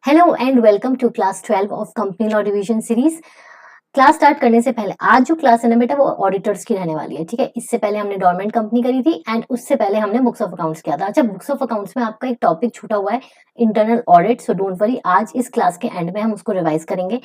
Hello and welcome to class 12 of company law revision series. Class start करने से पहले आज जो क्लास है ना बेटा, वो ऑडिटर्स की रहने वाली है। ठीक है, इससे पहले हमने डोरमेंट कंपनी करी थी एंड उससे पहले हमने बुक्स ऑफ अकाउंट्स किया था। अच्छा, बुक्स ऑफ अकाउंट्स में आपका एक टॉपिक छूटा हुआ है, internal audit. So don't worry, आज इस क्लास के एंड में हम उसको रिवाइज करेंगे।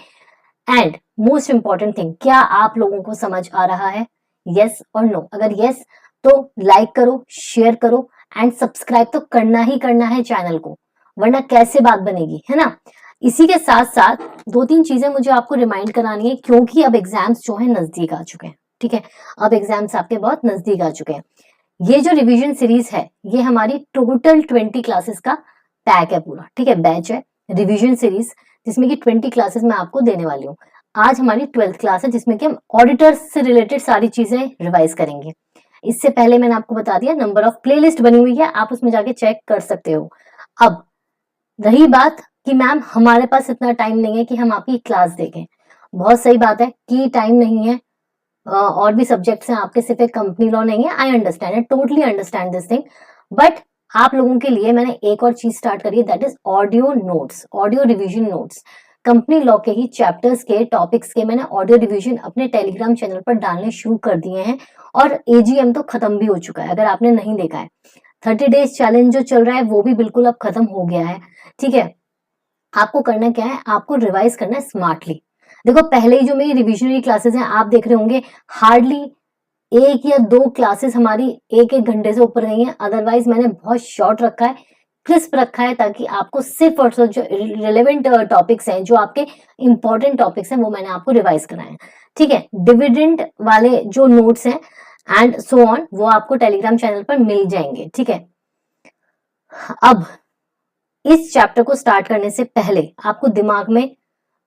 एंड मोस्ट इंपॉर्टेंट थिंग, क्या आप लोगों को समझ आ रहा है? यस और नो? अगर यस तो लाइक करो, शेयर करो एंड सब्सक्राइब तो करना ही करना है चैनल को, वरना कैसे बात बनेगी, है ना। इसी के साथ साथ दो तीन चीजें मुझे आपको रिमाइंड करानी है, क्योंकि अब एग्जाम्स जो है नजदीक आ चुके हैं। ठीक है, अब एग्जाम्स आपके बहुत नजदीक आ चुके हैं। ये जो रिवीजन सीरीज है, ये हमारी टोटल 20 क्लासेस का पैक है पूरा। ठीक है, बैच है रिवीजन सीरीज, जिसमें कि 20 क्लासेस मैं आपको देने वाली हूँ। आज हमारी 12th क्लास है, जिसमें कि हम ऑडिटर्स से रिलेटेड सारी चीजें रिवाइज करेंगे। इससे पहले मैंने आपको बता दिया, नंबर ऑफ प्लेलिस्ट बनी हुई है, आप उसमें जाके चेक कर सकते हो। अब रही बात कि मैम हमारे पास इतना टाइम नहीं है कि हम आपकी क्लास देखें। बहुत सही बात है कि टाइम नहीं है, और भी सब्जेक्ट्स हैं आपके, सिर्फ एक कंपनी लॉ नहीं है। I understand, I totally understand this thing, but आप लोगों के लिए मैंने एक और चीज स्टार्ट करी है, that is audio notes, audio revision notes. Company law के ही चैप्टर्स के, टॉपिक्स के मैंने ऑडियो रिवीजन अपने टेलीग्राम चैनल पर डालने शुरू कर दिए हैं, और एजीएम तो खत्म भी हो चुका है, अगर आपने नहीं देखा है। 30 डेज चैलेंज जो चल रहा है वो भी बिल्कुल अब खत्म हो गया है। ठीक है, आपको करना क्या है, आपको रिवाइज करना है स्मार्टली। देखो, पहले ही जो मेरी रिविजनरी क्लासेस हैं आप देख रहे होंगे, हार्डली एक या दो क्लासेस हमारी एक एक घंटे से ऊपर नहीं है। अदरवाइज मैंने बहुत शॉर्ट रखा है, क्रिस्प रखा है, ताकि आपको सिर्फ और सिर्फ जो रिलेवेंट टॉपिक्स हैं, जो आपके इंपॉर्टेंट टॉपिक्स हैं, वो मैंने आपको रिवाइज कराए हैं। ठीक है, डिविडेंड वाले जो नोट्स हैं एंड सो ऑन, वो आपको टेलीग्राम चैनल पर मिल जाएंगे। ठीक है, अब इस चैप्टर को स्टार्ट करने से पहले आपको दिमाग में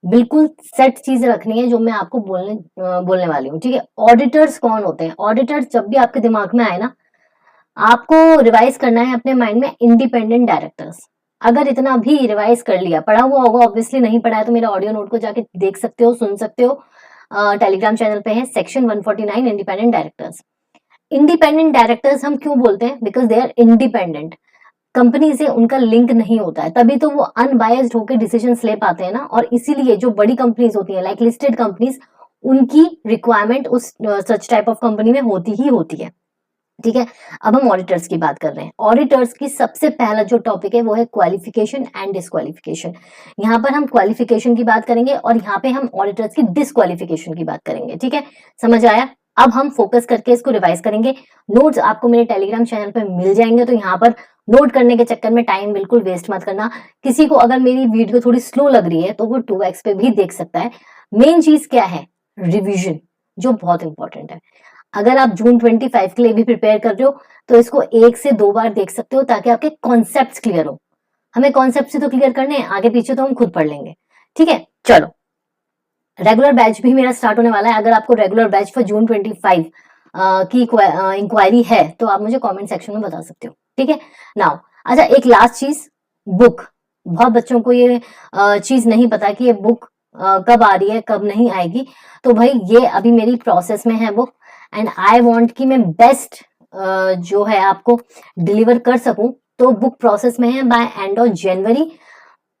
बिल्कुल सेट चीज रखनी है, जो मैं आपको बोलने वाली हूँ। ठीक है, ऑडिटर्स कौन होते हैं? ऑडिटर्स जब भी आपके दिमाग में आए ना, आपको रिवाइज करना है अपने माइंड में, इंडिपेंडेंट डायरेक्टर्स। अगर इतना भी रिवाइज कर लिया, पढ़ा हुआ होगा, ऑब्वियसली नहीं पढ़ा है तो मेरा ऑडियो नोट को जाके देख सकते हो, सुन सकते हो। टेलीग्राम चैनल पे है section 149, independent directors. Independent directors हम क्यों बोलते हैं? Because they are independent, company से उनका लिंक नहीं होता है, तभी तो वो अनबायस्ड होकर डिसीजंस ले पाते हैं ना। और इसीलिए जो बड़ी कंपनीज होती हैं, लाइक लिस्टेड कंपनीज, उनकी रिक्वायरमेंट उस सच टाइप ऑफ कंपनी में होती ही होती है। ठीक है, अब हम ऑडिटर्स की बात कर रहे हैं। ऑडिटर्स की सबसे पहला जो टॉपिक है वो है क्वालिफिकेशन एंड डिस्क्वालिफिकेशन। यहाँ पर हम क्वालिफिकेशन की बात करेंगे और यहाँ पे हम ऑडिटर्स की डिस्क्वालिफिकेशन की बात करेंगे। ठीक है, समझ आया? अब हम फोकस करके इसको रिवाइज करेंगे। नोट्स आपको मेरे टेलीग्राम चैनल पर मिल जाएंगे, तो यहाँ पर नोट करने के चक्कर में टाइम बिल्कुल वेस्ट मत करना। किसी को अगर मेरी वीडियो थोड़ी स्लो लग रही है तो वो 2x पे भी देख सकता है। मेन चीज क्या है? रिविजन, जो बहुत इंपॉर्टेंट है। अगर आप जून 25 के लिए भी प्रिपेयर कर रहे हो तो इसको 1 से 2 बार देख सकते हो, ताकि आपके कॉन्सेप्ट्स क्लियर हो। हमें कॉन्सेप्ट से तो क्लियर करने हैं, आगे पीछे तो हम खुद पढ़ लेंगे। ठीक है, चलो, रेगुलर बैच भी मेरा स्टार्ट होने वाला है। अगर आपको रेगुलर बैच फॉर जून 25 की इंक्वायरी है तो आप मुझे कमेंट सेक्शन में बता सकते हो। ठीक है, नाउ अच्छा, एक लास्ट चीज, बुक। बहुत बच्चों को ये चीज नहीं पता कि ये बुक कब आ रही है, कब नहीं आएगी। तो भाई, ये अभी मेरी प्रोसेस में है बुक, एंड आई वांट कि मैं बेस्ट जो है आपको डिलीवर कर सकूं। तो बुक प्रोसेस में है, बाय एंड ऑफ जनवरी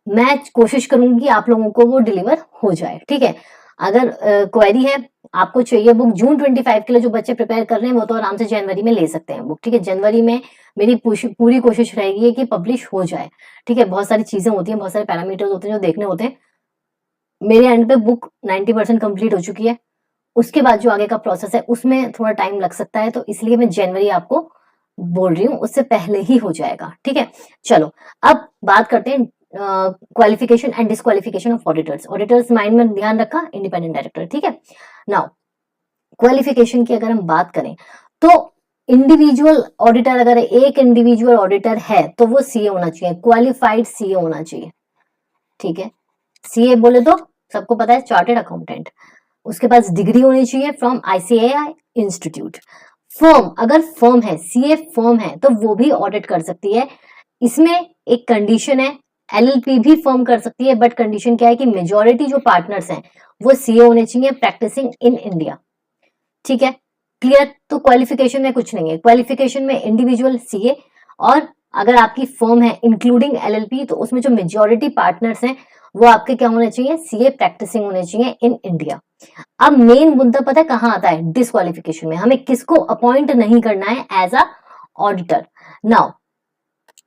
मैं कोशिश करूंगी कि आप लोगों को वो डिलीवर हो जाए। ठीक है, अगर क्वेरी है, आपको चाहिए बुक जून 25 के लिए, जो बच्चे प्रिपेयर कर रहे हैं वो तो आराम से जनवरी में ले सकते हैं बुक। ठीक है, जनवरी में मेरी पूरी कोशिश रहेगी कि पब्लिश हो जाए। ठीक है, बहुत सारी चीजें होती हैं, बहुत सारे पैरामीटर्स होते हैं जो देखने होते हैं। मेरे एंड पे बुक 90% कंप्लीट हो चुकी है, उसके बाद जो आगे का प्रोसेस है उसमें थोड़ा टाइम लग सकता है, तो इसलिए मैं जनवरी आपको बोल रही हूँ, उससे पहले ही हो जाएगा। ठीक है, चलो अब बात करते हैं qualification and disqualification of auditors. Auditors mind में ध्यान रखा, इंडिपेंडेंट डायरेक्टर। ठीक है, नाउ क्वालिफिकेशन की अगर हम बात करें तो इंडिविजुअल ऑडिटर, अगर एक इंडिविजुअल ऑडिटर है तो वो सीए होना चाहिए, क्वालिफाइड सीए होना चाहिए। ठीक है, सीए बोले तो सबको पता है, चार्टेड अकाउंटेंट। उसके पास डिग्री होनी चाहिए फ्रॉम आईसीएआई इंस्टीट्यूट। फर्म, अगर फर्म है, सीए फर्म है, तो वो भी ऑडिट कर सकती है। इसमें एक कंडीशन है, एलएलपी भी फर्म कर सकती है, बट कंडीशन क्या है कि मेजॉरिटी जो पार्टनर्स हैं वो सीए होने चाहिए, प्रैक्टिसिंग इन इंडिया। ठीक है, क्लियर? तो क्वालिफिकेशन में कुछ नहीं है, क्वालिफिकेशन में इंडिविजुअल सीए और अगर आपकी फर्म है इंक्लूडिंग एलएलपी, तो उसमें जो मेजॉरिटी पार्टनर्स हैं वो आपके क्या होने चाहिए, सीए प्रैक्टिसिंग होने चाहिए इन इंडिया। अब मेन मुद्दा पता है कहाँ आता है, डिस्क्वालिफिकेशन में। हमें किसको अपॉइंट नहीं करना है एज अ ऑडिटर। नाउ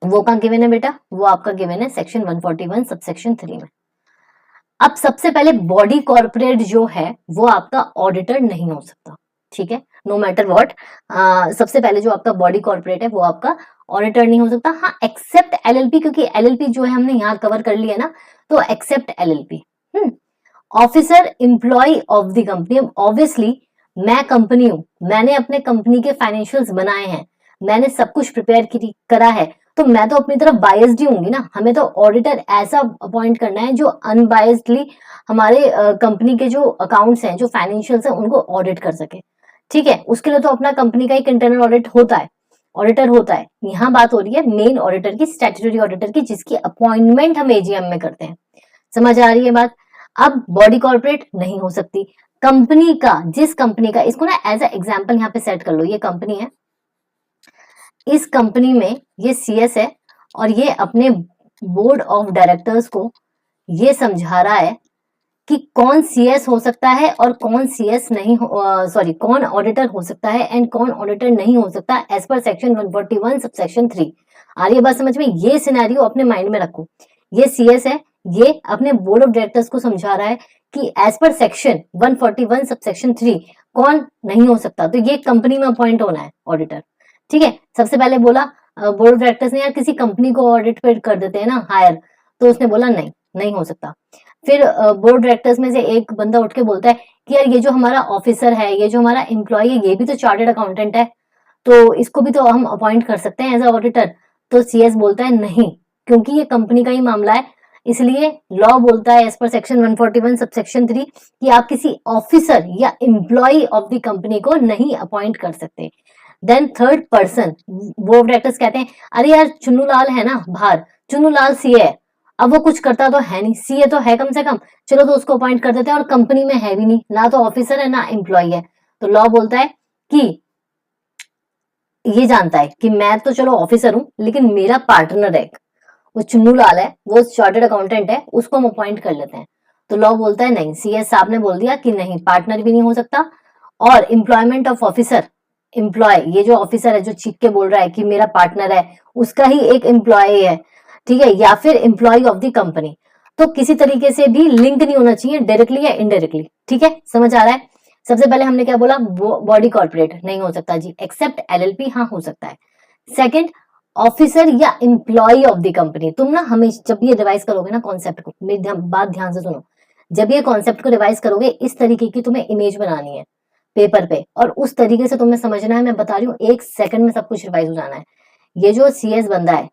वो कहाँ गिवन है बेटा, वो आपका गिवन है सेक्शन 141 सबसेक्शन 3 में। अब सबसे पहले बॉडी कॉर्पोरेट जो है वो आपका ऑडिटर नहीं हो सकता, ठीक है, नो मैटर व्हाट। सबसे पहले जो आपका बॉडी कॉर्पोरेट है वो आपका ऑडिटर नहीं हो सकता, हाँ एक्सेप्ट एलएलपी, क्योंकि एलएलपी जो है हमने यहाँ कवर कर लिया ना, तो except LLP. Officer employ of the company, obviously मैं कंपनी हूं, मैंने अपने कंपनी के फाइनेंशियल्स बनाए हैं, मैंने सब कुछ प्रिपेयर करा है, तो मैं तो अपनी तरफ बायस्ड ही होंगी ना। हमें तो ऑडिटर ऐसा अपॉइंट करना है जो अनबायस्डली हमारे कंपनी के जो अकाउंट्स हैं, जो फाइनेंशियल्स हैं, उनको ऑडिट कर सके, ठीक है। उसके लिए तो अपना कंपनी का एक इंटरनल ऑडिट होता है, ऑडिटर होता है। यहाँ बात हो रही है मेन ऑडिटर की, स्टैट्यूटरी ऑडिटर की, जिसकी अपॉइंटमेंट हम एजीएम में करते हैं। समझ आ रही है बात। अब बॉडी कॉर्पोरेट नहीं हो सकती। कंपनी का, जिस कंपनी का, इसको ना एज ए एग्जांपल यहाँ पे सेट कर लो, ये कंपनी है, इस कंपनी में ये सीएस है और ये अपने बोर्ड ऑफ डायरेक्टर्स को ये समझा रहा है कि कौन सीएस हो सकता है और कौन सीएस नहीं सॉरी कौन ऑडिटर हो सकता है एंड कौन ऑडिटर नहीं हो सकता एज पर सेक्शन 141 सबसेक्शन 3। आ रही है बात समझ में। ये सिनेरियो अपने माइंड में रखो। ये सीएस है, ये अपने बोर्ड ऑफ डायरेक्टर्स को समझा रहा है कि एज पर सेक्शन 141 सबसेक्शन 3 कौन नहीं हो सकता, तो ये कंपनी में अपॉइंट होना है ऑडिटर, ठीक है। सबसे पहले बोला बोर्ड ऑफ डायरेक्टर्स ने यार किसी कंपनी को ऑडिट पे कर देते हैं ना हायर, तो उसने बोला नहीं, नहीं हो सकता। फिर बोर्ड डायरेक्टर्स में से एक बंदा उठ के बोलता है कि यार ये जो हमारा ऑफिसर है, ये जो हमारा एम्प्लॉय है, ये भी तो चार्टर्ड अकाउंटेंट है, तो इसको भी तो हम अपॉइंट कर सकते हैं एज अ ऑडिटर। तो सीएस बोलता है नहीं, क्योंकि ये कंपनी का ही मामला है, इसलिए लॉ बोलता है एज पर सेक्शन 141 सबसेक्शन 3 कि आप किसी ऑफिसर या एम्प्लॉय ऑफ द कंपनी को नहीं अपॉइंट कर सकते। Then third person, board of directors कहते हैं अरे यार चुन्नू लाल है ना बाहर, चुन्नू लाल सीए है, अब वो कुछ करता तो है नहीं, सीए तो है कम से कम, चलो तो उसको अपॉइंट कर देते हैं, और कंपनी में है भी नहीं, ना तो ऑफिसर है ना एम्प्लॉय है। तो लॉ बोलता है कि ये जानता है कि मैं तो चलो ऑफिसर हूं, लेकिन मेरा पार्टनर है, वो चुन्नू लाल है, वो चार्टर्ड अकाउंटेंट है, उसको हम अपॉइंट कर लेते हैं। तो लॉ बोलता है नहीं, सीएस साहब ने बोल दिया कि नहीं, पार्टनर भी नहीं हो सकता, और एम्प्लॉयमेंट ऑफ ऑफिसर, एम्प्लॉय, ये जो ऑफिसर है जो चीख के बोल रहा है कि मेरा पार्टनर है, उसका ही एक एम्प्लॉय है, ठीक है, या फिर एम्प्लॉय ऑफ द कंपनी, तो किसी तरीके से भी लिंक नहीं होना चाहिए डायरेक्टली या इनडायरेक्टली, ठीक है, समझ आ रहा है। सबसे पहले हमने क्या बोला, बॉडी कॉर्पोरेट नहीं हो सकता जी, एक्सेप्ट एलएलपी हाँ हो सकता है। सेकंड, ऑफिसर या एम्प्लॉय ऑफ द कंपनी। तुम ना हमेशा जब ये रिवाइज करोगे ना कॉन्सेप्ट को, मेरी बात ध्यान से सुनो, जब ये कॉन्सेप्ट को रिवाइज करोगे, इस तरीके की तुम्हें इमेज बनानी है पेपर पे, और उस तरीके से तुम्हें समझना है। मैं बता रही हूँ 1 सेकंड में सब कुछ रिवाइज हो जाना है। ये जो सीएस बंदा है,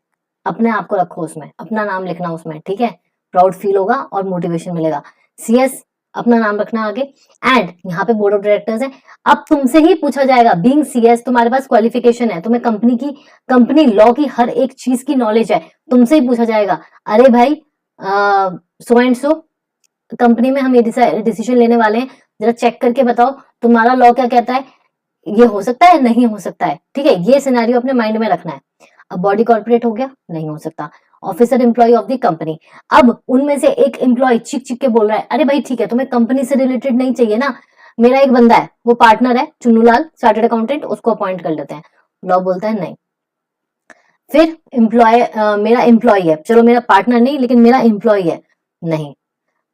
अपने आप को रखो उसमें, अपना नाम लिखना उसमें, ठीक है, प्राउड फील होगा और मोटिवेशन मिलेगा। सीएस अपना नाम रखना आगे, एंड यहाँ पे बोर्ड ऑफ डायरेक्टर्स है। अब तुमसे ही पूछा जाएगा, बीइंग सीएस तुम्हारे पास क्वालिफिकेशन है, तुम्हें कंपनी लॉ की हर एक चीज की नॉलेज है, तुमसे ही पूछा जाएगा अरे भाई सो एंड सो कंपनी में हम ये डिसीजन लेने वाले हैं, जरा चेक करके बताओ तुम्हारा लॉ क्या कहता है, ये हो सकता है नहीं हो सकता है, ठीक है, ये सिनेरियो अपने माइंड में रखना है। अब बॉडी कॉर्पोरेट हो गया, नहीं हो सकता। Officer employ of the company, अब उनमें से एक एम्प्लॉय चिक चिक के बोल रहा है अरे भाई ठीक है, तुम्हें कंपनी से रिलेटेड नहीं चाहिए ना, मेरा एक बंदा है, वो पार्टनर है चुन्नू लाल चार्टर्ड अकाउंटेंट, उसको अपॉइंट कर लेते हैं। लॉ बोलता है नहीं। फिर मेरा एम्प्लॉय है, चलो मेरा पार्टनर नहीं लेकिन मेरा एम्प्लॉय है, नहीं।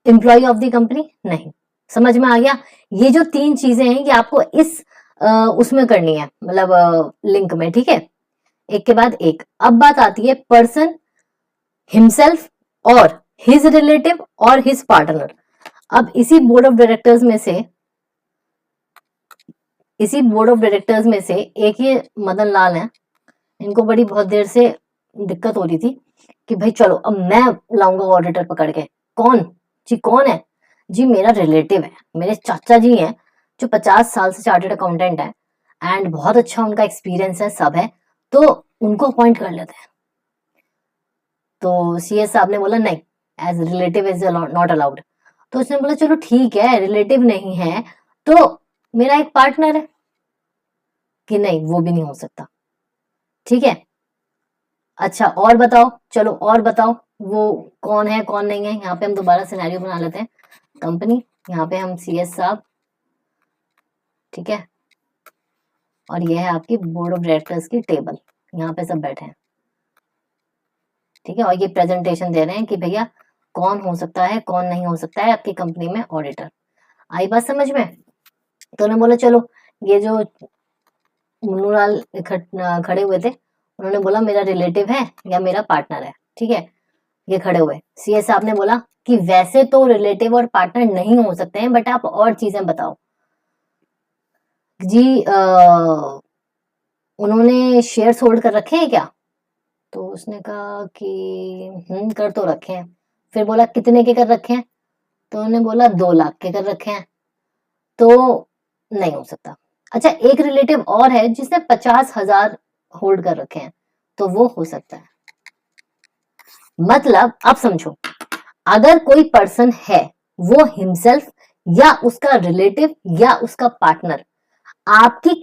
एम्प्लॉय ऑफ द कंपनी, नहीं। समझ में आ गया। ये जो 3 चीजें हैं ये आपको इस उसमें करनी है, मतलब लिंक में, ठीक है, एक के बाद एक। अब बात आती है पर्सन हिमसेल्फ और हिज रिलेटिव और हिज पार्टनर। अब इसी बोर्ड ऑफ डायरेक्टर्स में से एक ये मदन लाल है, इनको बड़ी बहुत देर से दिक्कत हो रही थी कि भाई चलो अब मैं लाऊंगा ऑडिटर पकड़ के। कौन जी, कौन है जी, मेरा रिलेटिव है, मेरे चाचा जी हैं जो 50 साल से चार्टर्ड अकाउंटेंट है, एंड बहुत अच्छा उनका एक्सपीरियंस है, सब है, तो उनको अपॉइंट कर लेते हैं। तो सीएस साहब ने बोला नहीं, as relative is not allowed. तो उसने बोला चलो ठीक है, रिलेटिव नहीं है तो मेरा एक पार्टनर है, कि नहीं वो भी नहीं हो सकता, ठीक है। अच्छा और बताओ, चलो और बताओ वो कौन है कौन नहीं है। यहाँ पे हम दोबारा सिनेरियो बना लेते हैं। कंपनी, यहाँ पे हम CS साहब, ठीक है, और ये है आपकी बोर्ड ऑफ डायरेक्टर्स की टेबल, यहाँ पे सब बैठे हैं, ठीक है, और ये प्रेजेंटेशन दे रहे हैं कि भैया कौन हो सकता है कौन नहीं हो सकता है आपकी कंपनी में ऑडिटर। आई बात समझ में? तो उन्होंने बोला चलो, ये जो मुन्नूलाल खड़े हुए थे, उन्होंने बोला मेरा रिलेटिव है या मेरा पार्टनर है, ठीक है, ये खड़े हुए। CS साहब ने बोला कि वैसे तो रिलेटिव और पार्टनर नहीं हो सकते हैं, बट आप और चीजें बताओ जी। उन्होंने शेयर्स होल्ड कर रखे हैं क्या? तो उसने कहा कि कर तो रखे हैं। फिर बोला कितने के कर रखे हैं? तो उन्होंने बोला 2 लाख के कर रखे हैं। तो नहीं हो सकता। अच्छा, एक रिलेटिव और है जिसने 50,000 होल्ड कर रखे हैं, तो वो हो सकता है। मतलब अब समझो, अगर कोई पर्सन है, वो हिमसेल्फ या उसका रिलेटिव या उसका पार्टनर आपकी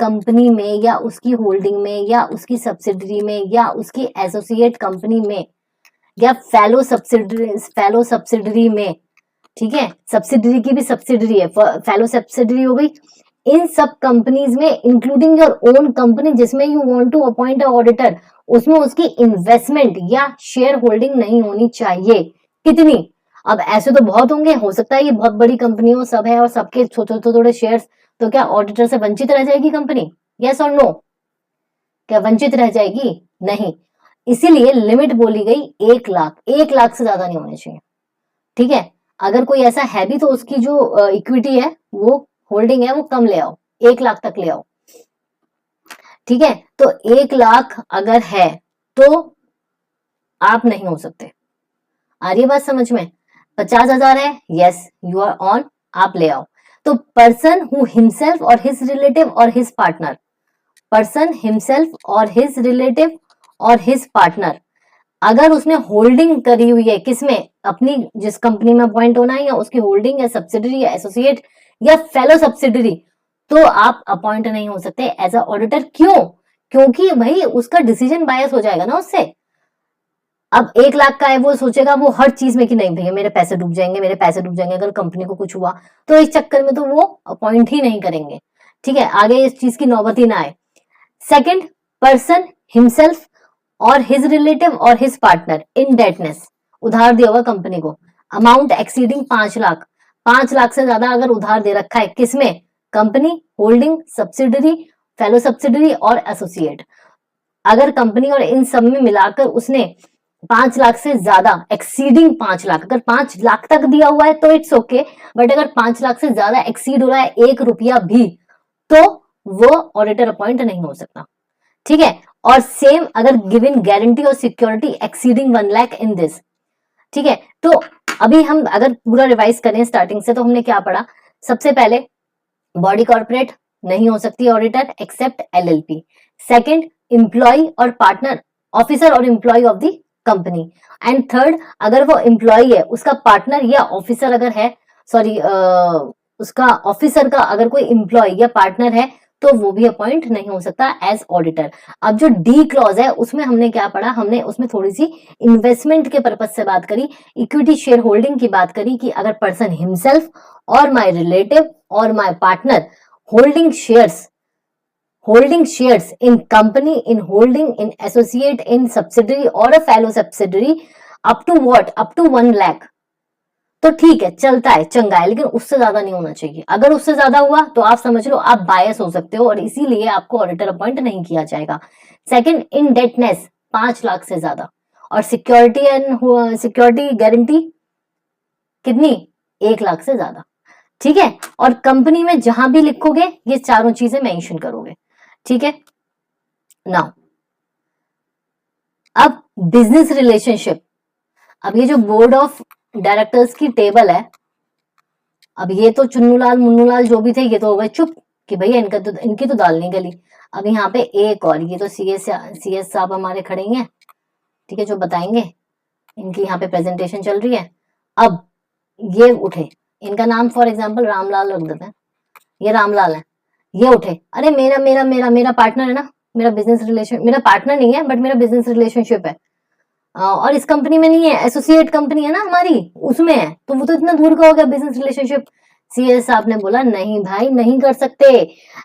कंपनी में या उसकी होल्डिंग में या उसकी सब्सिडरी में या उसकी एसोसिएट कंपनी में या फेलो सब्सिडरी में, ठीक है, सब्सिडरी की भी सब्सिडरी है, फेलो सब्सिडरी हो गई, इन सब कंपनीज में इंक्लूडिंग योर ओन कंपनी जिसमें you want to appoint a auditor, उसमें उसकी इन्वेस्टमेंट या शेयर होल्डिंग नहीं होनी चाहिए। कितनी? अब ऐसे तो बहुत होंगे, हो सकता है ये बहुत बड़ी कंपनी हो, सब है और सबके छोटे थोड़े शेयर्स, तो क्या ऑडिटर से वंचित रह जाएगी कंपनी? यस और नो? क्या वंचित रह जाएगी? नहीं। इसीलिए लिमिट बोली गई 1 लाख, 1 लाख से ज्यादा नहीं होनी चाहिए, ठीक है। अगर कोई ऐसा है भी तो उसकी जो इक्विटी है, वो होल्डिंग है, वो कम ले आओ, 1 लाख तक ले आओ, ठीक है। तो 1 लाख अगर है तो आप नहीं हो सकते। आ रही है बात समझ में? 50,000 है, यस यू आर ऑन, आप ले आओ। तो पर्सन हु हिमसेल्फ और हिज रिलेटिव और हिज पार्टनर, पर्सन हिमसेल्फ और हिज रिलेटिव और हिज पार्टनर, अगर उसने होल्डिंग करी हुई है किसमें, अपनी जिस कंपनी में अपॉइंट होना है या उसकी होल्डिंग या सब्सिडरी या एसोसिएट या फेलो सब्सिडरी, तो आप अपॉइंट नहीं हो सकते एज अ ऑडिटर। क्यों? क्योंकि भाई उसका डिसीजन बायस हो जाएगा ना उससे। अब 1 लाख का है, वो सोचेगा वो हर चीज में कि नहीं भैया मेरे पैसे डूब जाएंगे, मेरे पैसे डूब जाएंगे अगर कंपनी को कुछ हुआ, तो इस चक्कर में तो वो अपॉइंट ही नहीं करेंगे, ठीक है, आगे इस चीज की नौबत ही ना आए। सेकंड, पर्सन हिमसेल्फ और हिज रिलेटिव और हिज पार्टनर इन डेटनेस, उधार दिया हुआ कंपनी को, अमाउंट एक्सीडिंग 5 लाख, 5 लाख से ज्यादा अगर उधार दे रखा है किसमें, company, holding, subsidiary, fellow subsidiary और एसोसिएट, अगर कंपनी और इन सब में मिलाकर उसने 5 लाख से ज्यादा, एक्सीडिंग 5 लाख, अगर 5 लाख तक दिया हुआ है तो इट्स ओके, बट अगर 5 लाख से ज्यादा एक्सीड हो रहा है 1 रुपया भी, तो वो ऑडिटर अपॉइंट नहीं हो सकता, ठीक है। और सेम अगर गिवन गारंटी और security exceeding 1 lakh in this, ठीक है। तो अभी हम अगर पूरा रिवाइज करें स्टार्टिंग से, तो हमने क्या पढ़ा? सबसे पहले बॉडी कॉर्पोरेट नहीं हो सकती auditor except LLP। Second, employ और पार्टनर, ऑफिसर और employ of the company. And third, अगर वो एम्प्लॉय है, उसका पार्टनर या ऑफिसर अगर है, सॉरी उसका ऑफिसर का अगर कोई एम्प्लॉय या पार्टनर है, तो वो भी अपॉइंट नहीं हो सकता एज ऑडिटर। अब जो डी क्लॉज है उसमें हमने क्या पढ़ा? हमने उसमें थोड़ी सी इन्वेस्टमेंट के पर्पज से बात करी, इक्विटी शेयर होल्डिंग की बात करी कि अगर पर्सन हिमसेल्फ और माय रिलेटिव और my partner holding shares in company, in holding, in associate, in subsidiary or a fellow subsidiary up to what? Up to 1 lakh, तो ठीक है, चलता है, चंगा है, लेकिन उससे ज्यादा नहीं होना चाहिए। अगर उससे ज्यादा हुआ तो आप समझ लो आप बायस हो सकते हो और इसीलिए आपको ऑडिटर अपॉइंट नहीं किया जाएगा। सेकंड, इनडेटनेस 5 लाख से ज्यादा, और सिक्योरिटी एंड सिक्योरिटी गारंटी कितनी? 1 लाख से ज्यादा, ठीक है। और कंपनी में जहां भी लिखोगे ये चारों चीजें मेंशन करोगे, ठीक है। नाउ अब बिजनेस रिलेशनशिप, अब ये जो बोर्ड ऑफ डायरेक्टर्स की टेबल है, अब ये तो चुन्नूलाल मुन्नूलाल जो भी थे ये तो हो गए चुप कि भैया इनकी तो दाल नहीं गली। अब यहाँ पे एक और, ये तो CS साहब हमारे खड़े ही हैं, ठीक है, जो बताएंगे, इनकी यहाँ पे प्रेजेंटेशन चल रही है। अब ये उठे, इनका नाम फॉर एग्जाम्पल रामलाल रख देते हैं, ये रामलाल है, ये उठे, अरे मेरा मेरा मेरा मेरा पार्टनर है ना, मेरा बिजनेस रिलेशन, मेरा पार्टनर नहीं है बट मेरा बिजनेस रिलेशनशिप है, और इस कंपनी में नहीं है, एसोसिएट कंपनी है ना हमारी, उसमें है, तो वो तो इतना दूर का हो गया बिजनेस रिलेशनशिप। सीएस साहब ने बोला नहीं भाई नहीं कर सकते,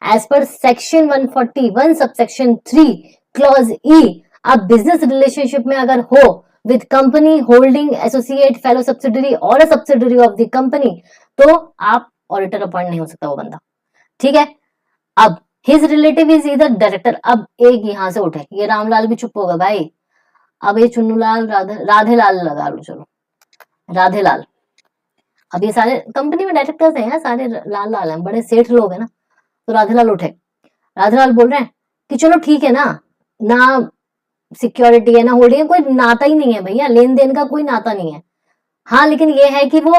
as per section 141 subsection 3 clause ई, आप बिजनेस रिलेशनशिप में अगर हो with company holding associate fellow subsidiary और a subsidiary of the company, तो आप ऑडिटर अपॉइंट नहीं हो सकता वो बंदा, ठीक है। अब हिज रिलेटिव इज इधर डायरेक्टर, अब एक यहां से उठे, ये रामलाल भी चुप होगा भाई, अब ये चुन्नूलाल राधेलाल लगा लो, चलो राधेलाल, अब ये सारे कंपनी में डायरेक्टर्स हैं यार, सारे लाल लाल हैं, बड़े सेठ लोग हैं ना, तो राधेलाल उठे, राधेलाल बोल रहे हैं कि चलो ठीक है ना, ना सिक्योरिटी है ना होल्डिंग है, कोई नाता ही नहीं है भैया, लेन देन का कोई नाता नहीं है, हाँ लेकिन ये है कि वो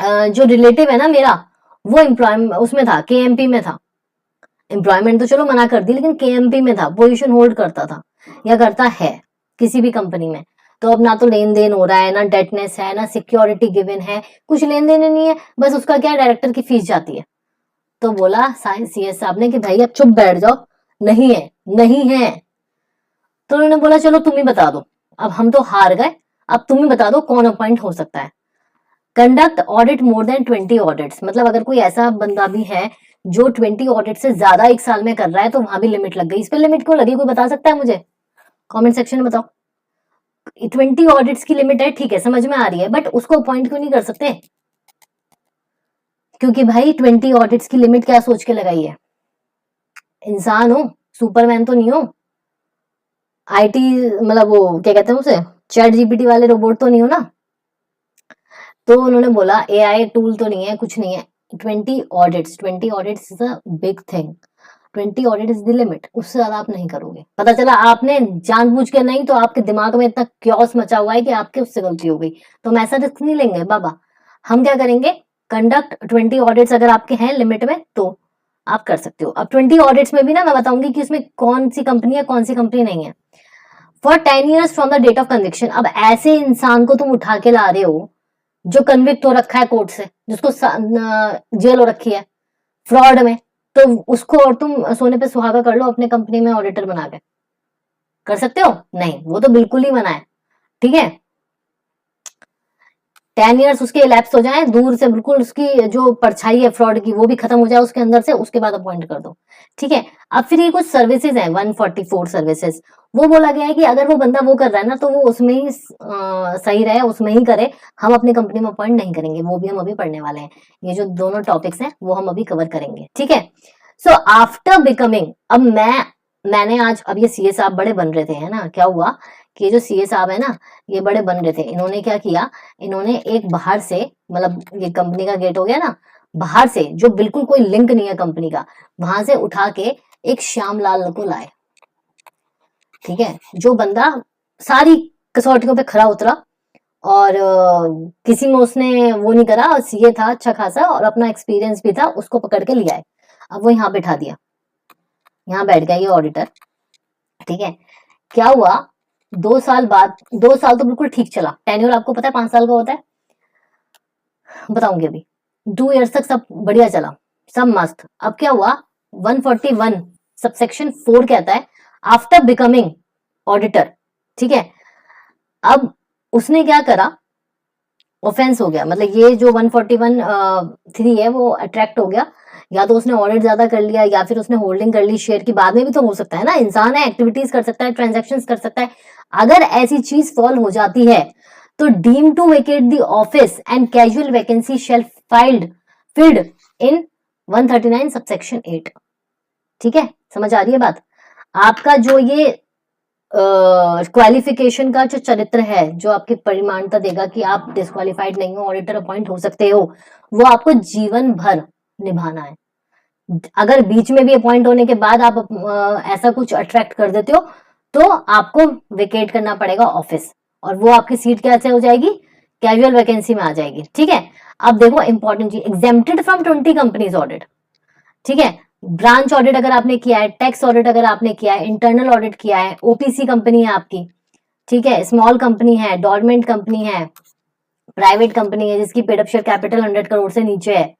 जो रिलेटिव है ना मेरा, वो एम्प्लॉय उसमें था, केएमपी में था, एम्प्लॉयमेंट तो चलो मना कर दी, लेकिन केएमपी में था, पोजीशन होल्ड करता था या करता है किसी भी कंपनी में, तो अब ना तो लेन देन हो रहा है, ना डेटनेस है, ना सिक्योरिटी गिवन है, कुछ लेन देन नहीं है, बस उसका क्या डायरेक्टर की फीस जाती है। तो बोला सीएस साहब ने कि भाई अब चुप बैठ जाओ, नहीं है नहीं है, तो उन्होंने बोला चलो तुम ही बता दो, अब हम तो हार गए, अब तुम ही बता दो कौन अपॉइंट हो सकता है। Conduct audit more than 20 audits, मतलब अगर कोई ऐसा बंदा भी है जो 20 ऑडिट से ज्यादा एक साल में कर रहा है, तो वहां भी लिमिट लग गई, इस पे लिमिट क्यों लगी, कोई बता सकता है मुझे, कमेंट सेक्शन में बताओ। 20 ऑडिट्स की लिमिट है, ठीक है समझ में आ रही है, बट उसको अपॉइंट क्यों नहीं कर सकते, क्योंकि भाई 20 ऑडिट्स की लिमिट क्या सोच के लगाई है, इंसान हो, सुपरमैन तो नहीं हो, आईटी मतलब वो क्या कहते हैं उसे, चैट जीपीटी वाले रोबोट तो नहीं हो ना। तो उन्होंने बोला एआई टूल तो नहीं है, कुछ नहीं है, 20 audits is a big thing, 20 audit is the limit, उससे ज्यादा आप नहीं करोगे, पता चला आपने जानबूझ के नहीं, तो आपके दिमाग में इतना क्योस मचा हुआ है कि आपके उससे गलती हो गई, तो हम ऐसा रिस्क नहीं लेंगे बाबा, हम क्या करेंगे, कंडक्ट 20 ऑडिट्स अगर आपके हैं लिमिट में तो आप कर सकते हो। अब 20 ऑडिट्स में भी ना मैं बताऊंगी कि इसमें कौन सी कंपनी है कौन सी कंपनी नहीं है। For 10 years from the date of conviction, अब ऐसे इंसान को तुम उठा के ला रहे हो जो कन्विक्ट हो रखा है कोर्ट से, जिसको जेल हो रखी है फ्रॉड में, तो उसको और तुम सोने पे सुहागा कर लो अपने कंपनी में ऑडिटर बना के, कर सकते हो, नहीं वो तो बिल्कुल ही मना है, ठीक है। 10 ईयर्स उसके इलैप्स हो जाए, दूर से बिल्कुल उसकी जो परछाई है फ्रॉड की वो भी खत्म हो जाए उसके अंदर से, उसके बाद अपॉइंट कर दो, ठीक है। अब फिर ये कुछ सर्विसेज हैं 144 सर्विसेज, वो बोला गया है कि अगर वो बंदा वो कर रहा है ना, तो वो उसमें ही सही रहे, उसमें ही करे, हम अपनी कंपनी में अपॉइंट नहीं करेंगे, वो भी हम अभी पढ़ने वाले हैं, ये जो दोनों टॉपिक्स हैं वो हम अभी कवर करेंगे, ठीक है। सो आफ्टर बिकमिंग, अब मैंने आज, अब ये सीए साहब बड़े बन रहे थे, है ना, क्या हुआ कि जो सीए साहब है ना ये बड़े बन रहे थे, इन्होंने क्या किया, इन्होंने एक बाहर से, मतलब ये कंपनी का गेट हो गया ना, बाहर से जो बिल्कुल कोई लिंक नहीं है कंपनी का, वहां से उठा के एक श्यामलाल को लाए, ठीक है, जो बंदा सारी कसौटियों पे खरा उतरा, और किसी में उसने वो नहीं करा, और सीए था अच्छा खासा और अपना एक्सपीरियंस भी था, उसको पकड़ के लिया है, अब वो यहाँ बैठा दिया, यहाँ बैठ गया ये ऑडिटर, ठीक है। क्या हुआ, 2 साल बाद, 2 साल तो बिल्कुल ठीक चला, टेन्योर आपको पता है 5 साल का होता है, बताऊंगी अभी, 2 ईयर्स तक सब बढ़िया चला, सब मस्त। अब क्या हुआ, 141 सबसेक्शन 4 कहता है आफ्टर बिकमिंग ऑडिटर, ठीक है। अब उसने क्या करा, ऑफेंस हो गया, मतलब ये जो 141 है वो अट्रैक्ट हो गया, या तो उसने ऑडिट ज्यादा कर लिया, या फिर उसने होल्डिंग कर ली शेयर की, बाद में भी तो हो सकता है ना, इंसान है, एक्टिविटीज कर सकता है, ट्रांजैक्शंस कर सकता है, अगर ऐसी चीज फॉल हो जाती है तो deem to vacate the office and casual vacancy shall filled in 139 subsection 8, ठीक है, समझ आ रही है बात। आपका जो ये क्वालिफिकेशन का जो चरित्र है, जो आपकी परिमाणता देगा कि आप डिस्क्वालिफाइड नहीं हो, ऑडिटर अपॉइंट हो सकते हो, वो आपको जीवन भर निभाना है। अगर बीच में भी अपॉइंट होने के बाद आप ऐसा कुछ अट्रैक्ट कर देते हो, तो आपको वेकेट करना पड़ेगा ऑफिस, और वो आपकी सीट कैसे हो जाएगी, कैजुअल वैकेंसी में आ जाएगी, ठीक है। अब देखो इंपॉर्टेंट चीज, एग्जेम्प्टेड फ्रॉम 20 कंपनीज ऑडिट, ठीक है, ब्रांच ऑडिट अगर आपने किया है, टैक्स ऑडिट अगर आपने किया है, इंटरनल ऑडिट किया है, ओपीसी कंपनी है आपकी, ठीक है, स्मॉल कंपनी है, डॉर्मेंट कंपनी है, प्राइवेट कंपनी है जिसकी paid up share capital 100 crore से नीचे है,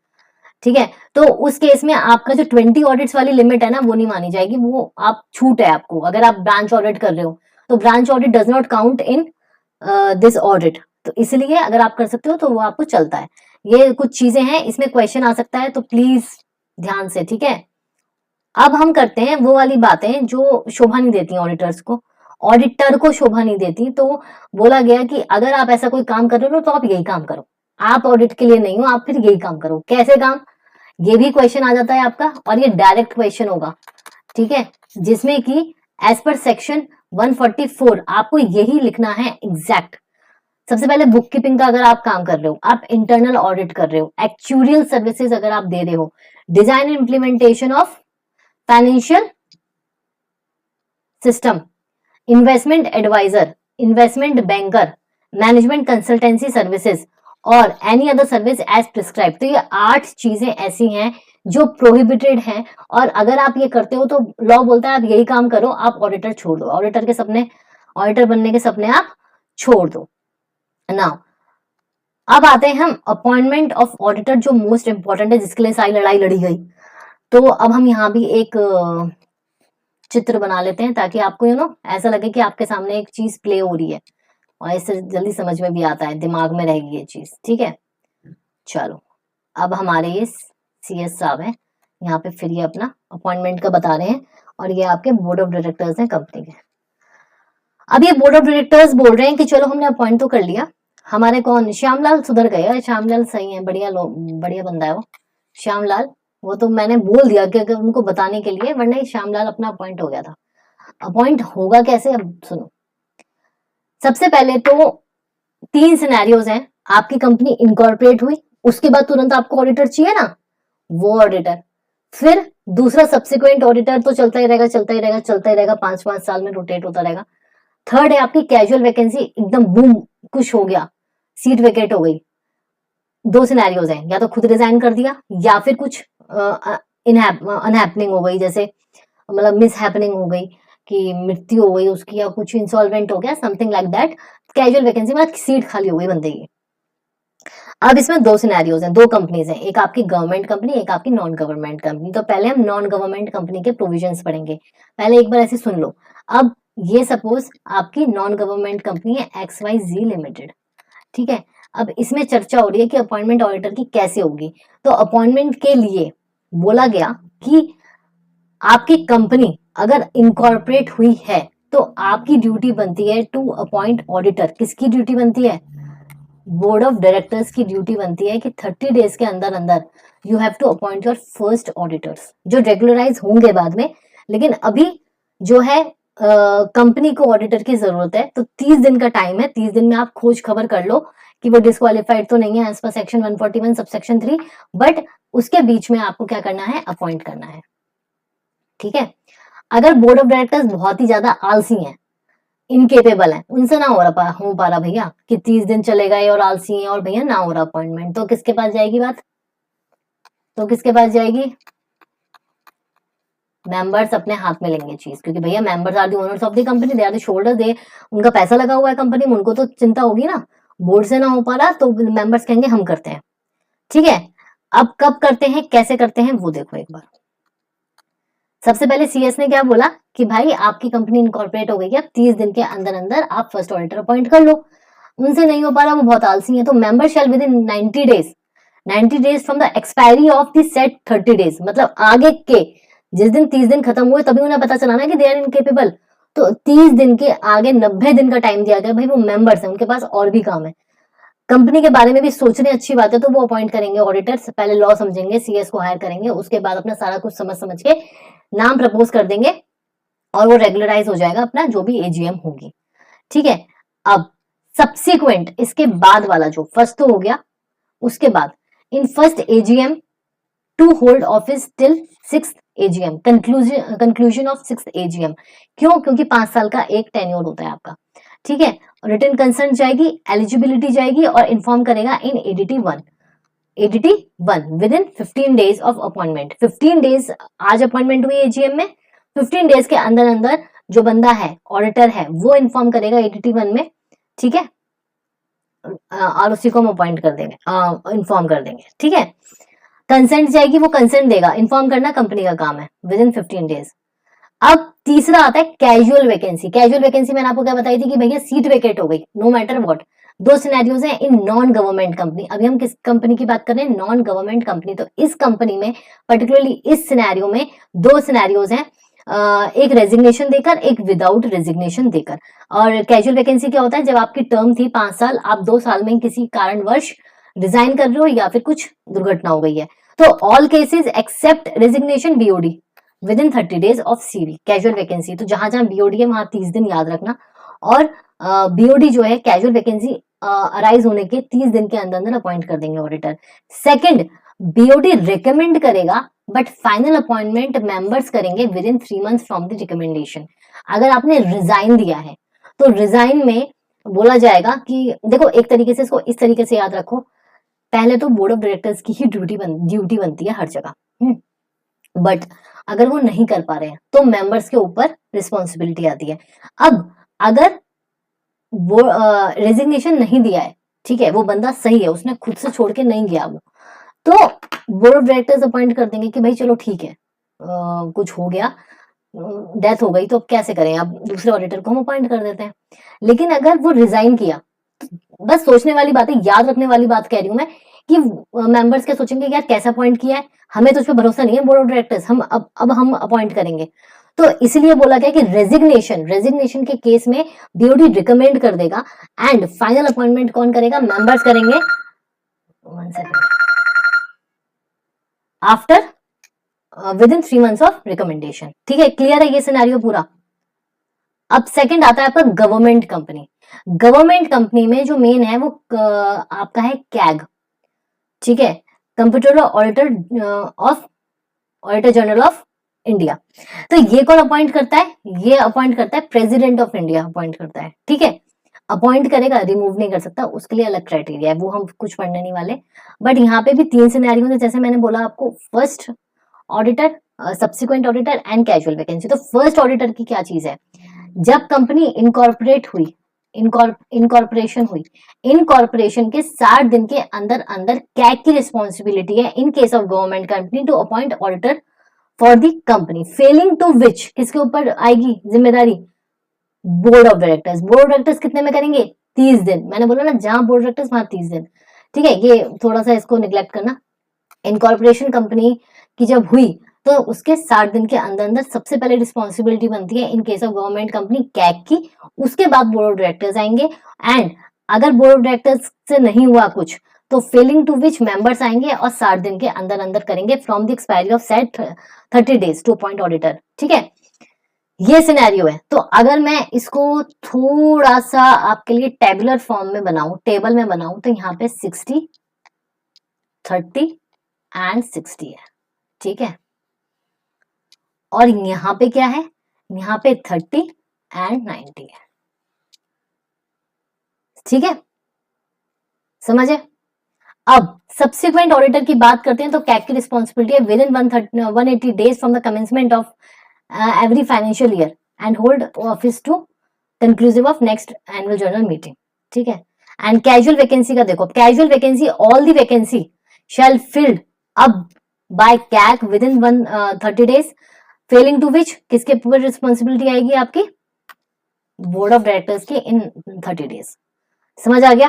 ठीक है। तो उस केस में आपका जो 20 ऑडिट्स वाली लिमिट है ना वो नहीं मानी जाएगी, वो आप छूट है आपको। अगर आप ब्रांच ऑडिट कर रहे हो तो branch audit does not count in this audit, तो इसलिए अगर आप कर सकते हो तो वो आपको चलता है। ये कुछ चीजें हैं, इसमें क्वेश्चन आ सकता है तो प्लीज ध्यान से, ठीक है। अब हम करते हैं वो वाली बातें जो शोभा नहीं देती ऑडिटर्स को, ऑडिटर को शोभा नहीं देती। तो बोला गया कि अगर आप ऐसा कोई काम कर रहे हो तो आप यही काम करो, आप ऑडिट के लिए नहीं हो, आप फिर यही काम करो। कैसे काम, ये भी क्वेश्चन आ जाता है आपका, और ये डायरेक्ट क्वेश्चन होगा, ठीक है, जिसमें कि एज पर सेक्शन 144 आपको यही लिखना है एग्जैक्ट। सबसे पहले बुक कीपिंग का अगर आप काम कर रहे हो, आप इंटरनल ऑडिट कर रहे हो, एक्चुरियल सर्विसेज अगर आप दे रहे हो, design and implementation of financial system, investment adviser, investment banker, management consultancy services और any other service as prescribe. तो ये 8 चीजें ऐसी हैं जो प्रोहिबिटेड हैं, और अगर आप ये करते हो तो लॉ बोलता है आप यही काम करो, आप ऑडिटर छोड़ दो, ऑडिटर के सपने, ऑडिटर बनने के सपने आप छोड़ दो ना। अब आते हैं हम अपॉइंटमेंट ऑफ ऑडिटर, जो मोस्ट इंपॉर्टेंट है, जिसके लिए सारी लड़ाई लड़ी गई। तो अब हम यहाँ भी एक चित्र बना लेते हैं ताकि आपको ऐसा लगे कि आपके सामने एक चीज प्ले हो रही है, और इससे जल्दी समझ में भी आता है, दिमाग में रहेगी ये चीज, ठीक है। चलो, अब हमारे ये CS साहब हैं यहाँ पे, फिर ये अपना अपॉइंटमेंट का बता रहे हैं, और ये आपके बोर्ड ऑफ डायरेक्टर्स हैं कंपनी के। अब ये बोर्ड ऑफ डायरेक्टर्स बोल रहे हैं कि चलो हमने अपॉइंट तो कर लिया, हमारे कौन, श्यामलाल सुधर गए, श्यामलाल सही है, बढ़िया बढ़िया बंदा है वो श्यामलाल, वो तो मैंने बोल दिया कि उनको बताने के लिए, वरना श्यामलाल अपना अपॉइंट हो गया था। अपॉइंट होगा कैसे, अब सुनो। सबसे पहले तो 3 सिनेरियोज हैं, आपकी कंपनी इनकॉर्पोरेट हुई, उसके बाद तुरंत आपको ऑडिटर चाहिए ना, वो ऑडिटर। फिर दूसरा सब्सिक्वेंट ऑडिटर तो चलता ही रहेगा, चलता ही रहेगा, चलता ही रहेगा, 5-5 साल में रोटेट होता रहेगा। थर्ड है आपकी कैजुअल वैकेंसी, एकदम बूम कुछ हो गया, सीट वेकेट हो गई। 2 सिनेरियोज हैं, या तो खुद रिजाइन कर दिया, या फिर कुछ अनहैपनिंग हो गई, जैसे मतलब मिस हैपनिंग हो गई कि मृत्यु हो गई उसकी, या कुछ इंसॉल्वेंट हो गया, something like that. Casual vacancy मतलब सीट खाली हो गई बंदे की। अब इसमें 2 सिनेरियोज हैं, 2 कंपनीज हैं, एक आपकी गवर्नमेंट कंपनी, एक आपकी नॉन गवर्नमेंट कंपनी। तो पहले हम नॉन गवर्नमेंट कंपनी के प्रोविजंस पढ़ेंगे, पहले एक बार ऐसे सुन लो। अब ये सपोज आपकी नॉन गवर्नमेंट कंपनी है XYZ लिमिटेड, ठीक है। अब इसमें चर्चा हो रही है कि अपॉइंटमेंट ऑडिटर की कैसे होगी। तो अपॉइंटमेंट के लिए बोला गया कि आपकी कंपनी अगर इनकॉर्पोरेट हुई है तो आपकी ड्यूटी बनती है टू अपॉइंट ऑडिटर। किसकी ड्यूटी बनती है, बोर्ड ऑफ डायरेक्टर्स की ड्यूटी बनती है कि 30 डेज के अंदर अंदर you have to appoint your first auditors, जो रेगुलराइज होंगे बाद में, लेकिन अभी जो है कंपनी को ऑडिटर की जरूरत है। तो 30 दिन का टाइम है, 30 दिन में आप खोज खबर कर लो कि वो डिस्क्वालिफाइड तो नहीं है as per section 141 subsection 3, but उसके बीच में आपको क्या करना है, अपॉइंट करना है, ठीक है। अगर बोर्ड ऑफ डायरेक्टर्स बहुत ही ज्यादा आलसी हैं, इनकेपेबल है, उनसे ना हो पा रहा भैया कि 30 दिन चले गए और आलसी है और भैया ना हो रहा अपॉइंटमेंट, तो किसके पास जाएगी बात, तो किसके पास जाएगी, मेंबर्स अपने हाथ में लेंगे चीज, क्योंकि भैया members are the owners of the company, they are the shoulder, they उनका पैसा लगा हुआ है कंपनी में, उनको तो चिंता होगी ना। बोर्ड से ना हो पा रहा तो मेंबर्स कहेंगे हम करते हैं, ठीक है। अब कब करते हैं, कैसे करते हैं, वो देखो एक बार। सबसे पहले CS ने क्या बोला कि भाई आपकी कंपनी इनकॉर्पोरेट हो गई है, अब 30 दिन के अंदर अंदर आप फर्स्ट ऑडिटर अपॉइंट कर लो। उनसे नहीं हो पा रहा, वो बहुत आलसी है, तो member shell with in 90 days from the expiry of the set 30 days, मतलब आगे के जिस दिन 30 दिन खत्म हुए तभी उन्हें पता चला ना कि दे आर इनकेपेबल, तो 30 दिन के आगे 90 दिन का टाइम दिया गया। भाई वो मेंबर्स हैं, उनके पास और भी काम है, कंपनी के बारे में भी सोचने अच्छी बात है, तो वो अपॉइंट करेंगे ऑडिटर्स, पहले लॉ समझेंगे, CS को हायर करेंगे, उसके बाद अपना सारा कुछ समझ के नाम प्रपोज कर देंगे और वो रेगुलराइज हो जाएगा अपना जो भी AGM होगी, ठीक है। अब सब्सिक्वेंट, इसके बाद वाला जो फर्स्ट तो हो गया, उसके बाद in first AGM to hold office till 6th AGM, conclusion of 6th AGM। क्यों, क्योंकि 5 साल का एक टेन्योर होता है आपका, ठीक है। रिटन कंसेंट जाएगी, एलिजिबिलिटी जाएगी, और इन्फॉर्म करेगा इन ADT 1 with in 15 days of appointment. 15 days, आज अपॉइंटमेंट हुई AGM में, 15 डेज के अंदर अंदर जो बंदा है ऑडिटर है वो इन्फॉर्म करेगा ADT 1 में, ठीक है, और उसी को हम अपॉइंट कर देंगे, इन्फॉर्म कर देंगे, ठीक है। कंसेंट जाएगी, वो कंसेंट देगा, इन्फॉर्म करना कंपनी का काम है विद इन 15 डेज। अब तीसरा आता है कैजुअल वैकेंसी। कैजुअल वैकेंसी मैंने आपको क्या बताई थी कि भैया सीट वेकेट हो गई, नो मैटर व्हाट। दो सिनेरियोज हैं इन नॉन गवर्नमेंट कंपनी। अभी हम किस कंपनी की बात कर रहे हैं? Non government company. तो इस कंपनी में पर्टिकुलरली इस सिनेरियो में दो सिनेरियोज हैं, एक रेजिग्नेशन देकर, एक विदाउट रेजिग्नेशन देकर। और कैजुअल वैकेंसी क्या होता है? जब आपकी टर्म थी 5 साल, आप 2 साल में किसी कारणवश रिजाइन कर रहे हो या फिर कुछ दुर्घटना हो गई है, तो all cases except resignation BOD within 30 days of CV. Casual vacancy तो जहां जहां बीओडी है वहां 30 दिन याद रखना। और बीओडी जो है कैजुअल वैकेंसी अराइज होने के 30 दिन के अंदर अंदर अपॉइंट कर देंगे ऑडिटर। सेकंड, बीओडी रिकमेंड करेगा बट फाइनल अपॉइंटमेंट मेंबर्स करेंगे with in 3 months from the recommendation. अगर आपने रिजाइन दिया है तो रिजाइन में बोला जाएगा कि देखो, एक तरीके से इसको इस तरीके से याद रखो, पहले तो बोर्ड ऑफ डायरेक्टर्स की ही ड्यूटी बनती है हर जगह, बट अगर वो नहीं कर पा रहे हैं तो मेंबर्स के ऊपर रिस्पॉन्सिबिलिटी आती है। अब अगर वो रेजिग्नेशन नहीं दिया है, ठीक है, वो बंदा सही है, उसने खुद से छोड़ के नहीं गया वो, तो बोर्ड ऑफ डायरेक्टर्स अपॉइंट कर देंगे कि भाई चलो ठीक है, कुछ हो गया, डेथ हो गई, तो अब कैसे करें, अब दूसरे ऑडिटर को हम अपॉइंट कर देते हैं। लेकिन अगर वो रिजाइन किया, बस सोचने वाली बात है, याद रखने वाली बात कह रही हूं मैं कि मेंबर्स क्या सोचेंगे, यार कैसे अपॉइंट किया है, हमें तो उस पर भरोसा नहीं है बोर्ड ऑफ डायरेक्टर्स, हम अब हम अपॉइंट करेंगे। तो इसलिए बोला गया कि रेजिग्नेशन के केस में बीओडी रिकमेंड कर देगा एंड फाइनल अपॉइंटमेंट कौन करेगा? मेंबर्स करेंगे after with in 3 months of recommendation. ठीक है, क्लियर है ये सिनेरियो पूरा। अब सेकंड आता है आपका गवर्नमेंट कंपनी। गवर्नमेंट कंपनी में जो मेन है वो आपका है कैग, ठीक है, computer auditor general of India. तो ये कौन अपॉइंट करता है? ये अपॉइंट करता है प्रेसिडेंट ऑफ इंडिया अपॉइंट करता है, ठीक है, अपॉइंट करेगा, रिमूव नहीं कर सकता, उसके लिए अलग क्राइटेरिया है, वो हम कुछ पढ़ने नहीं वाले। बट यहाँ पे भी 3 सिनेरियो है, जैसे मैंने बोला आपको, first auditor, subsequent auditor and casual vacancy. तो फर्स्ट ऑडिटर की क्या चीज है? जब कंपनी इनकॉर्पोरेट हुई, इनकॉर्पोरेशन हुई, इनकॉर्पोरेशन के 60 दिन के अंदर अंदर कैग की रिस्पॉन्सिबिलिटी है in case of government company to appoint auditor for the company, failing to which किसके ऊपर आएगी जिम्मेदारी? Board of directors. Board of directors कितने में करेंगे? 30 दिन। मैंने बोला ना, जहां बोर्ड ऑफ डायरेक्टर्स वहां 30 दिन। ठीक है, ये थोड़ा सा इसको निग्लेक्ट करना। इनकॉर्पोरेशन कंपनी की जब हुई तो उसके 60 दिन के अंदर अंदर सबसे पहले रिस्पॉन्सिबिलिटी बनती है in case of government company CAG की, उसके बाद बोर्ड ऑफ डायरेक्टर्स आएंगे। एंड अगर बोर्ड ऑफ डायरेक्टर्स से नहीं हुआ कुछ तो फेलिंग टू विच मेंबर्स आएंगे और 60 दिन के अंदर अंदर करेंगे from the expiry of set 30 days to appoint auditor. ठीक है, ये सिनेरियो है। तो अगर मैं इसको थोड़ा सा आपके लिए टेबुलर फॉर्म में बनाऊं, टेबल में बनाऊं, तो यहाँ पे 60, 30 एंड 60 है, ठीक है, और यहाँ पे क्या है? यहाँ पे 30 एंड 90 है, ठीक है, समझे? अब सब्सिक्वेंट ऑडिटर की बात करते हैं तो कैग की रिस्पॉन्सिबिलिटी है within 180 days from the commencement of every financial year and hold office to conclusive of next annual general meeting. ठीक है, एंड कैजुअल वैकेंसी का देखो, casual vacancy, all the vacancy shall filled up by CAG within 30 days, failing to which किसके ऊपर responsibility आएगी आपकी? Board of directors की इन 30 days. समझ आ गया?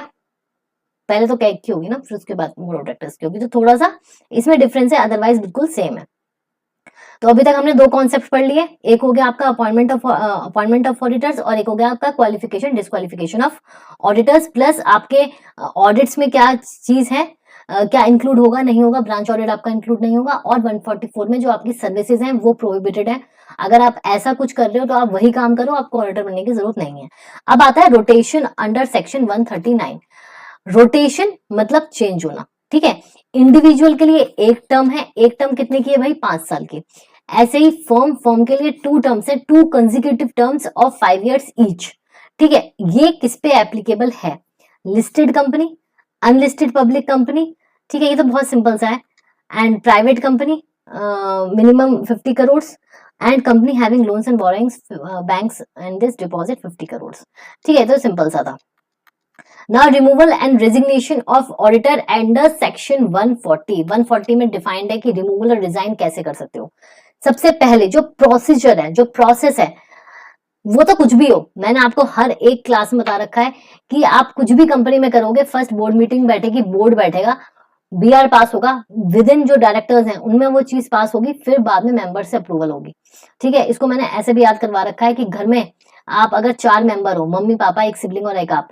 पहले तो कैग की होगी ना, फिर उसके बाद बोर्ड ऑफ डायरेक्टर्स की होगी, तो थोड़ा सा इसमें डिफरेंस है, अदरवाइज बिल्कुल सेम है। तो अभी तक हमने 2 कॉन्सेप्ट पढ़ लिए, एक हो गया आपका अपॉइंटमेंट ऑफ ऑडिटर्स और एक हो गया आपका qualification disqualification of auditors, plus आपके ऑडिट्स में क्या चीज है, क्या इंक्लूड होगा नहीं होगा, ब्रांच ऑडिट आपका इंक्लूड नहीं होगा, और 144 में जो आपकी सर्विसेज हैं वो प्रोहिबिटेड है। अगर आप ऐसा कुछ कर रहे हो तो आप वही काम करो, आपको ऑडिटर बनने की जरूरत नहीं है। अब आता है रोटेशन अंडर सेक्शन 139। रोटेशन मतलब चेंज होना, ठीक है, इंडिविजुअल के लिए एक टर्म है, एक टर्म कितने की है भाई? 5 साल की। ऐसे ही फर्म के लिए 2 टर्म्स है, 2 consecutive terms of 5 years each. ठीक है, ये किस पे एप्लीकेबल है? Listed company, unlisted public company, ठीक है, ये तो बहुत सिंपल सा है, and private company minimum 50 crore and company having loans and borrowings banks and this deposit 50 crore. ठीक है, तो सिंपल सा था। Now removal and resignation of auditor under section 140 में डिफाइंड है कि रिमूवल और रिजाइन कैसे कर सकते हो। सबसे पहले जो प्रोसीजर है, जो प्रोसेस है, वो तो कुछ भी हो, मैंने आपको हर एक क्लास में बता रखा है कि आप कुछ भी कंपनी में करोगे, फर्स्ट बोर्ड मीटिंग बैठेगी, बोर्ड बैठेगा, बीआर पास होगा, विद इन जो डायरेक्टर्स हैं उनमें वो चीज पास होगी, फिर बाद में मेंबर से अप्रूवल होगी। ठीक है, इसको मैंने ऐसे भी याद करवा रखा है कि घर में आप अगर 4 मेंबर हो, मम्मी पापा, एक सिबलिंग और एक आप,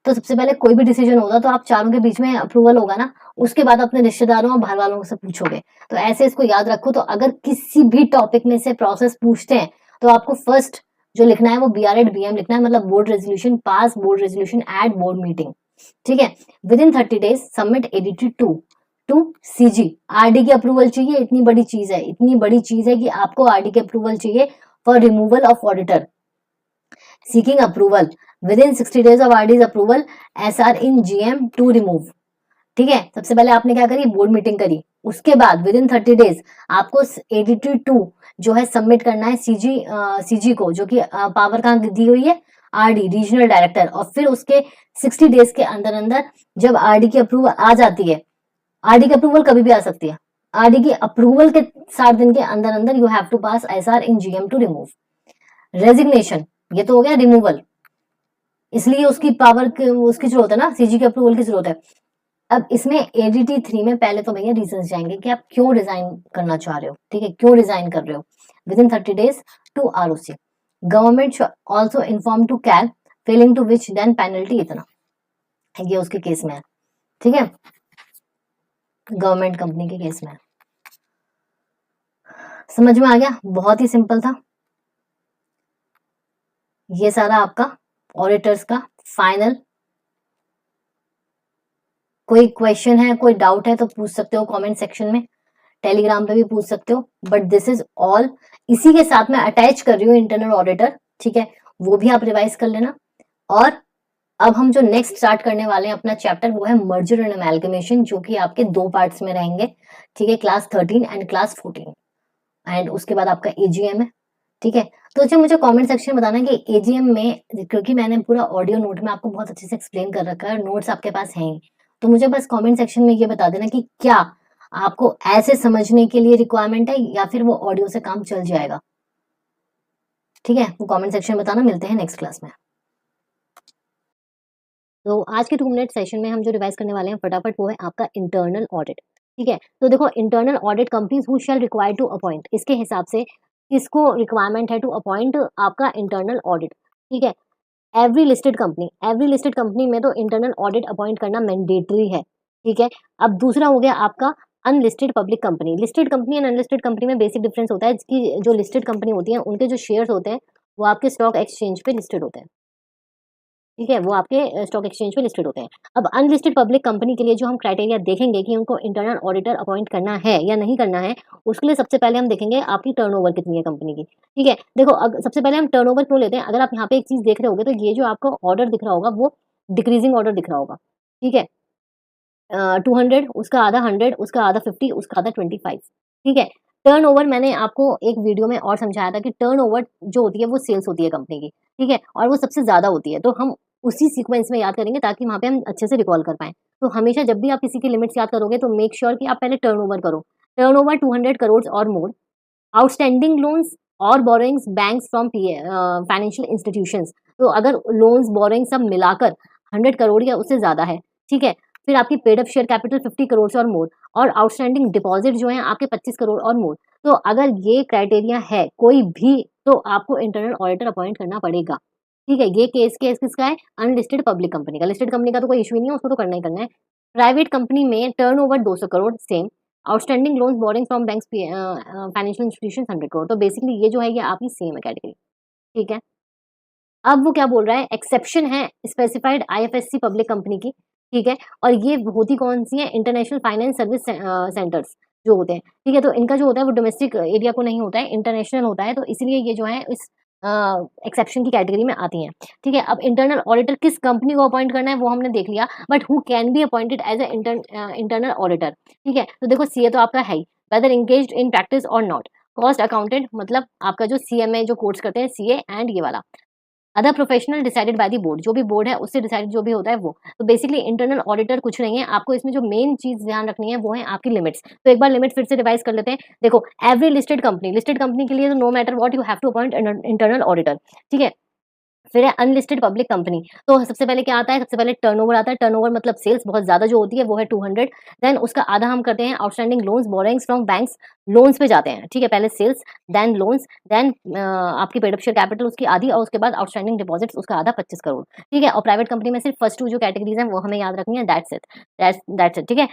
तो सबसे पहले कोई भी डिसीजन होगा तो आप चारों के बीच में अप्रूवल होगा ना, उसके बाद अपने रिश्तेदारों और बाहर वालों से पूछोगे। तो ऐसे इसको याद रखो। तो अगर किसी भी टॉपिक में से प्रोसेस पूछते हैं तो आपको फर्स्ट जो लिखना है वो BR एट BM लिखना है, मतलब board resolution pass, board resolution at board meeting. ठीक है, within 30 days submit edited to CG। RD की अप्रूवल चाहिए, इतनी बड़ी चीज है, इतनी बड़ी चीज है कि आपको RD की अप्रूवल चाहिए for removal of auditor. Seeking approval within 60 days of RD's approval, SR in GM to remove. ठीक है, सबसे पहले आपने क्या करी, बोर्ड मीटिंग करी, उसके बाद विद इन 30 डेज आपको AD2 जो है सबमिट करना है CG को, जो कि पावर कहाँ दी हुई है, RD रीजनल डायरेक्टर। और फिर उसके 60 डेज के अंदर अंदर जब RD की अप्रूवल आ जाती है, RD की अप्रूवल कभी भी आ सकती है, RD की अप्रूवल के 60 दिन के अंदर अंदर you have to pass SR in GM to remove. Resignation, ये तो हो गया रिमूवल, इसलिए उसकी पावर उसकी जरूरत है ना, CG की अप्रूवल की जरूरत है। अब इसमें ADT3 में पहले तो भैया रीजंस जाएंगे कि आप क्यों रिजाइन करना चाह रहे हो। ठीक है, क्यों रिजाइन कर रहे हो, within 30 days to ROC। Government also inform to CAG, failing to which then penalty, इतना ये उसके केस में है। ठीक है, गवर्नमेंट कंपनी के केस में। समझ में आ गया, बहुत ही सिंपल था ये सारा आपका ऑडिटर्स का फाइनल। कोई क्वेश्चन है, कोई डाउट है तो पूछ सकते हो कमेंट सेक्शन में, टेलीग्राम पे भी पूछ सकते हो, बट दिस इज ऑल। इसी के साथ मैं अटैच कर रही हूँ इंटरनल ऑडिटर, ठीक है, वो भी आप रिवाइज कर लेना। और अब हम जो नेक्स्ट स्टार्ट करने वाले हैं अपना चैप्टर, वो है मर्जर एंड अमेलगमेशन, जो कि आपके 2 पार्ट्स में रहेंगे। ठीक है, क्लास 13 एंड क्लास 14, एंड उसके बाद आपका AGM है। ठीक है, तो अच्छा मुझे कमेंट सेक्शन में बताना कि AGM में, क्योंकि मैंने पूरा ऑडियो नोट में आपको बहुत अच्छे से एक्सप्लेन कर रखा है, नोट्स आपके पास हैं, तो मुझे बस कमेंट सेक्शन में ये बता देना कि क्या आपको ऐसे समझने के लिए रिक्वायरमेंट है या फिर वो ऑडियो से काम चल जाएगा। ठीक है, वो कमेंट सेक्शन में बताना। मिलते हैं नेक्स्ट क्लास में। तो आज के 2 मिनट सेशन में हम जो रिवाइज करने वाले हैं फटाफट, वो है आपका इंटरनल ऑडिट। ठीक है, तो देखो, internal audit companies who shall require to appoint, इसके हिसाब से इसको रिक्वायरमेंट है टू अपॉइंट आपका इंटरनल ऑडिट। ठीक है, एवरी लिस्टेड कंपनी में तो इंटरनल ऑडिट अपॉइंट करना मैंडेटरी है। ठीक है, अब दूसरा हो गया आपका unlisted public company. Listed company and unlisted company में बेसिक डिफरेंस होता है कि जो लिस्टेड कंपनी होती है उनके जो शेयर्स होते हैं वो आपके स्टॉक एक्सचेंज पे लिस्टेड होते हैं। ठीक है, वो आपके स्टॉक एक्सचेंज पे लिस्टेड होते हैं। अब अनलिस्टेड पब्लिक कंपनी के लिए जो हम क्राइटेरिया देखेंगे कि उनको इंटरनल ऑडिटर अपॉइंट करना है या नहीं करना है, उसके लिए सबसे पहले हम देखेंगे आपकी टर्नओवर कितनी है कंपनी की। ठीक है, देखो सबसे पहले हम टर्नओवर क्यों लेते हैं, अगर आप यहाँ पे एक चीज देख रहे होगे तो ये जो आपको ऑर्डर दिख रहा होगा वो डिक्रीजिंग ऑर्डर दिख रहा होगा। ठीक है, 200, उसका आधा 100, उसका आधा 50, उसका आधा 25। ठीक है, टर्नओवर मैंने आपको एक वीडियो में और समझाया था कि टर्नओवर जो होती है वो सेल्स होती है कंपनी की। ठीक है, और वो सबसे ज्यादा होती है, तो हम उसी सीक्वेंस में याद करेंगे ताकि वहां पे हम अच्छे से रिकॉल कर पाए। तो हमेशा जब भी आप किसी की लिमिट्स याद करोगे तो मेक श्योर कि आप पहले टर्नओवर करो। टर्नओवर 200 करोड़ और मोर। आउटस्टैंडिंग लोन्स और borrowings banks from financial institutions, तो अगर लोन्स बोरोइंग सब मिलाकर 100 करोड़ या उससे ज्यादा है। ठीक है, फिर आपकी paid up share capital 50 crore से और मोर, और आउटस्टैंडिंग डिपॉजिट जो है आपके 25 करोड़ और मोर। तो अगर ये क्राइटेरिया है कोई भी, तो आपको इंटरनल ऑडिटर अपॉइंट करना पड़ेगा। ठीक है, ये केस किसका है, अनलिस्टेड पब्लिक कंपनी का। लिस्टेड कंपनी का तो कोई इशू नहीं है, उसको तो करना ही करना है। प्राइवेट कंपनी में turnover 200 crore same, outstanding loans boring from banks financial institution 100 crore. तो बेसिकली ये जो है ये आपकी सेम है कैटेगरी। ठीक है, अब वो क्या बोल रहा है, एक्सेप्शन है स्पेसिफाइड IFSC पब्लिक कंपनी की। ठीक है, और ये होती कौन सी है, इंटरनेशनल फाइनेंस सर्विस सेंटर्स जो होते हैं। ठीक है, तो इनका जो होता है वो डोमेस्टिक एरिया को नहीं होता है, इंटरनेशनल होता है, तो इसलिए ये जो है इस एक्सेप्शन की कैटेगरी में आती हैं। ठीक है, अब इंटरनल ऑडिटर किस कंपनी को अपॉइंट करना है वो हमने देख लिया, but who can be appointed as a internal auditor. ठीक है, तो देखो CA तो आपका है ही, वेदर एंगेज्ड इन प्रैक्टिस और नॉट। कॉस्ट अकाउंटेंट मतलब आपका जो CMA जो कोर्स करते हैं CA एंड ये वाला। Other professional decided by the board, जो भी बोर्ड है उससे डिसाइड जो भी होता है वो। तो बेसिकली इंटरनल ऑडिटर कुछ नहीं है, आपको इसमें जो मेन चीज ध्यान रखनी है वो है आपकी लिमिट्स। तो एक बार लिमिट फिर से रिवाइज कर लेते हैं। देखो, एवरी लिस्टेड कंपनी के लिए no matter what you have to appoint internal auditor, ठीक है। फिर है अनलिस्टेड पब्लिक कंपनी। तो सबसे पहले क्या आता है, सबसे पहले टर्नओवर आता है। टर्नओवर मतलब सेल्स बहुत ज्यादा जो होती है वो है 200। देन उसका आधा हम करते हैं outstanding loans borrowings from banks, loans पे जाते हैं, ठीक है। पहले सेल्स, देन लोन्स, देन आपकी पेड अप शेयर कैपिटल उसकी आधी, और उसके बाद आउटस्टैंडिंग डिपॉजिट्स उसका आधा 25 करोड़, ठीक है। और प्राइवेट कंपनी में सिर्फ फर्स्ट टू जो कैटेगरीज हैं वो हमें याद रखनी है, दैट्स इट, ठीक है।